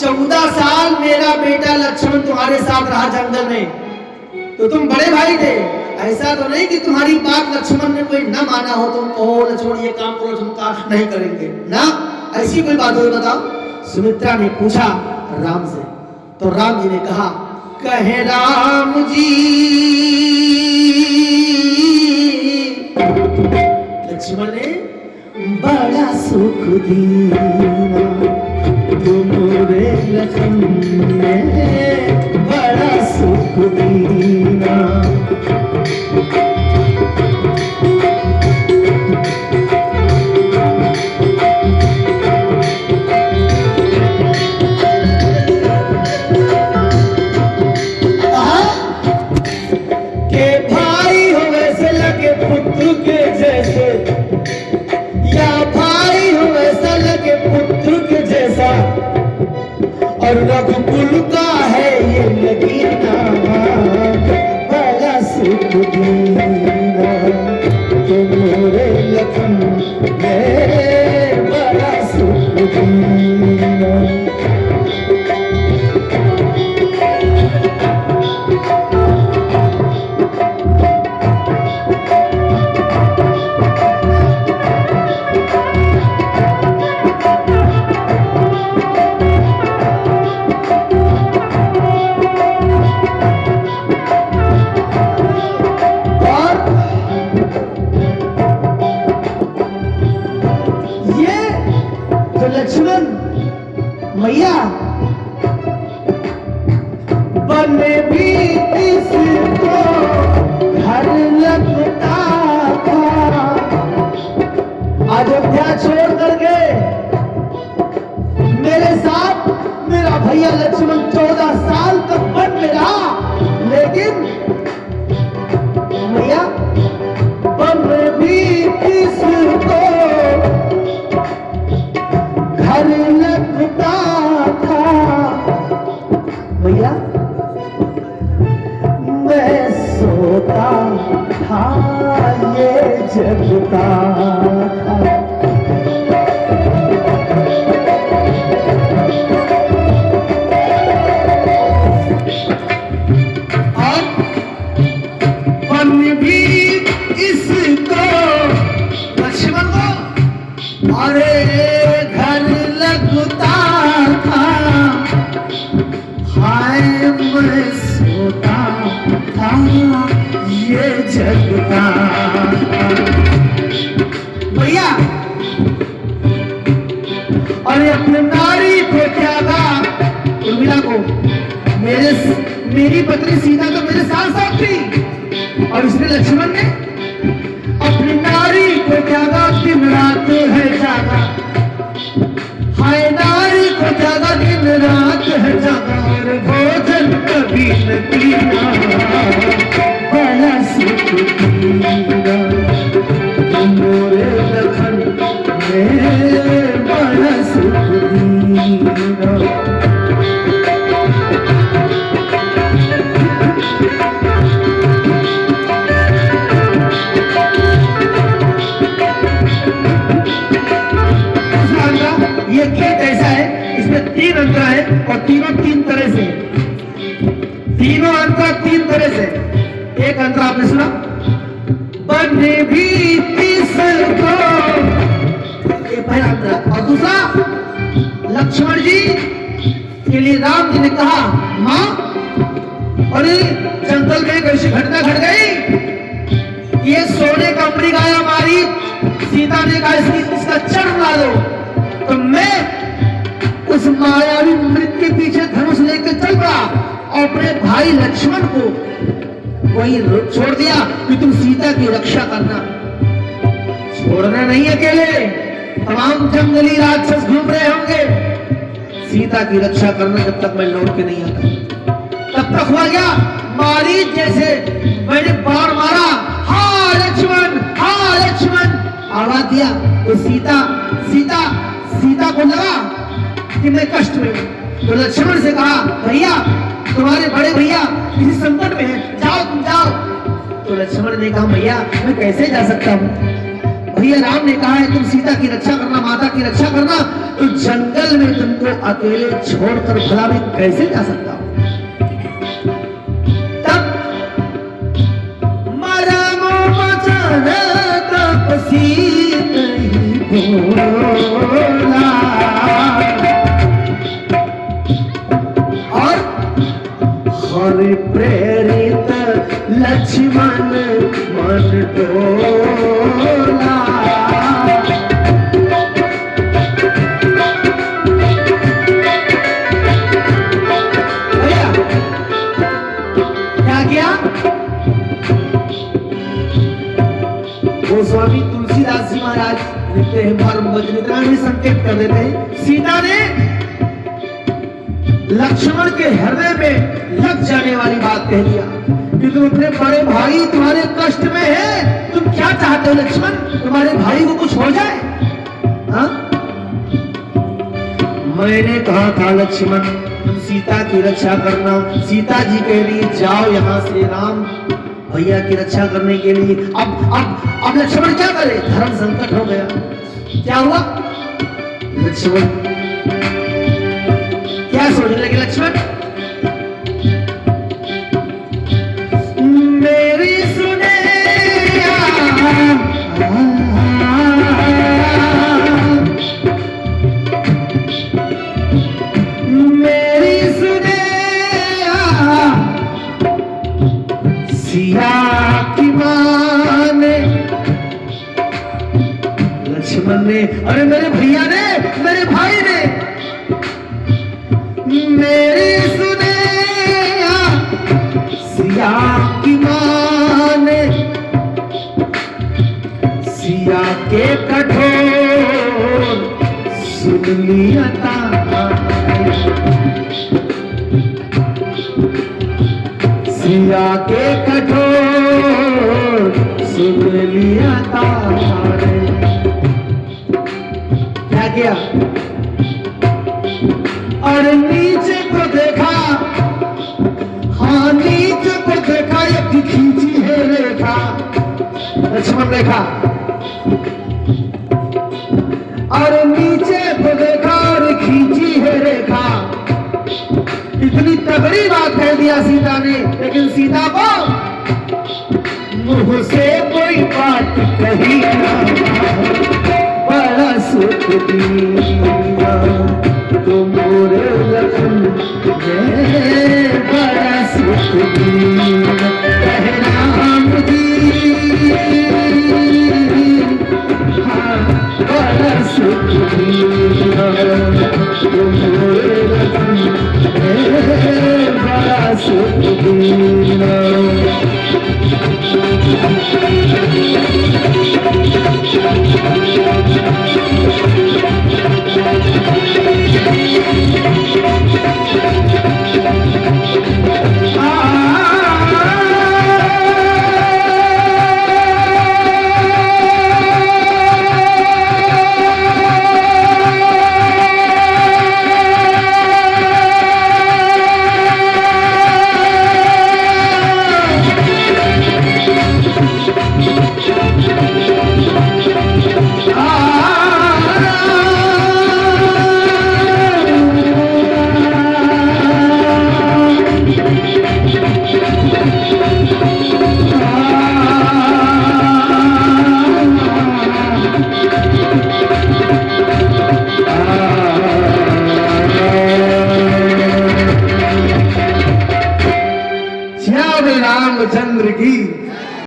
14 साल मेरा बेटा लक्ष्मण तुम्हारे साथ रहा जंगल में, तो तुम बड़े भाई थे। ऐसा तो नहीं कि तुम्हारी बात लक्ष्मण ने कोई न माना हो, तुम कहो लक्ष्मण ये काम करो, तुम काम नहीं करेंगे ना, ऐसी कोई बात हो बताओ। सुमित्रा ने पूछा राम से, तो राम जी ने कहा, कहे राम जी लक्ष्मण ने बड़ा सुख दिया तुमरे लखन ने बड़ा सुख दिया। और रघुकुल का है ये नगीना बड़ा सुख दीना तुम्हारे लखन में बड़ा सुख दीना। लक्ष्मण मैया बने भी इसको घर लगता था, अयोध्या छोड़ करके मेरे साथ मेरा भैया लक्ष्मण 14 साल तक वन में रहा, लेकिन मैया बने भी इसको घर लगता था। भैया मैं सोता था ये जगता था। और वन भी इसको लक्ष्मण को अरे लगता था, हाय मैं सोता था ये जगता था। भैया अरे अपने नारी को त्यागा, उर्मिला को, मेरी पत्नी सीता तो मेरे साथ साथ थी, और इसने लक्ष्मण ने अपनी नारी को त्यागा, दिन रात है जागा, हाय नारी को जागा दिन रात है जागा, और भोजन कभी न पीना बड़ा सुख दीना तुम्हारे लखन में बड़ा सुख दीना। ये खेत ऐसा है, इसमें 3 अंतरा है और तीनों 3 तरह से, तीनों अंतरा 3 तरह से। एक अंतरा आपने सुना, बने भी इसको, ये पहला अंतरा। और दूसरा, लक्ष्मण जी के लिए राम जी ने कहा, मां अरे जंगल में कैसी घटना घट गई, ये सोने का मृगाया मारी, सीता ने कहा इसका चढ़ उड़ा दो, तो मैं उस मायावी मृग के पीछे धनुष लेकर चल पड़ा और अपने भाई लक्ष्मण को वहीं छोड़ दिया कि तुम सीता की रक्षा करना। छोड़ना नहीं अकेले, तमाम जंगली राक्षस घूम रहे होंगे, सीता की रक्षा करना जब तक मैं लौट के नहीं आता। तब तक हुआ क्या, मारीच जैसे मैंने बाण मारा, हाँ लक्ष्मण, हाँ लक्ष्मण आवाज दिया, तो सीता को लगा कि मैं कष्ट में हूं। तो लक्ष्मण से कहा, भैया तुम्हारे बड़े भैया किसी संकट में हैं, जाओ तुम जाओ। तो लक्ष्मण ने कहा, भैया मैं कैसे जा सकता हूँ, भैया राम ने कहा है तुम सीता की रक्षा करना, माता की रक्षा करना, तो जंगल में तुमको अकेले छोड़कर भला भी कैसे जा सकता हूं। तब मरमो बचन तपसी नहीं बोला, और हरि प्रेरित लक्ष्मण मन डोला। क्या किया? गोस्वामी तुलसीदास जी महाराज लिखते हैं, मर्म वज्रिका में संकेत कर देते हैं, सीता ने लक्ष्मण के हृदय में लग जाने वाली बात कह दिया कि तुम अपने बड़े भाई तुम्हारे कष्ट में है, तुम क्या चाहते हो लक्ष्मण, तुम्हारे भाई को कुछ हो जाए? हाँ? मैंने कहा था लक्ष्मण तुम सीता की रक्षा करना, सीता जी कह रही जाओ यहां से राम भैया की रक्षा करने के लिए। अब लक्ष्मण क्या करे, धर्म संकट हो गया। क्या हुआ? लक्ष्मण क्या सोचने लगे? लक्ष्मण मेरी सुने मेरी सुने सिया की माने। लक्ष्मण ने, अरे मेरे भैया ने, मेरे भाई ने मेरी सुने सिया की माने, सिया के कठोर सुन लिया सिया के कठोर सुन लिया तारे। क्या किया? और नीचे को देखा, हाँ नीचे को देखा, एक खींची है रेखा। लक्ष्मण देखा और नीचे को देखा और खींची है रेखा। इतनी तगड़ी बात कह दिया सीता ने, लेकिन सीता को मुंह से कोई बात कही ना, बड़ा सुख दिया तो मोरे लखन बड़ा सुख दिया कह राम जी, हाँ बड़ा सुख दिया तो मोरे लखन बड़ा सुख दिया। रामचंद्र की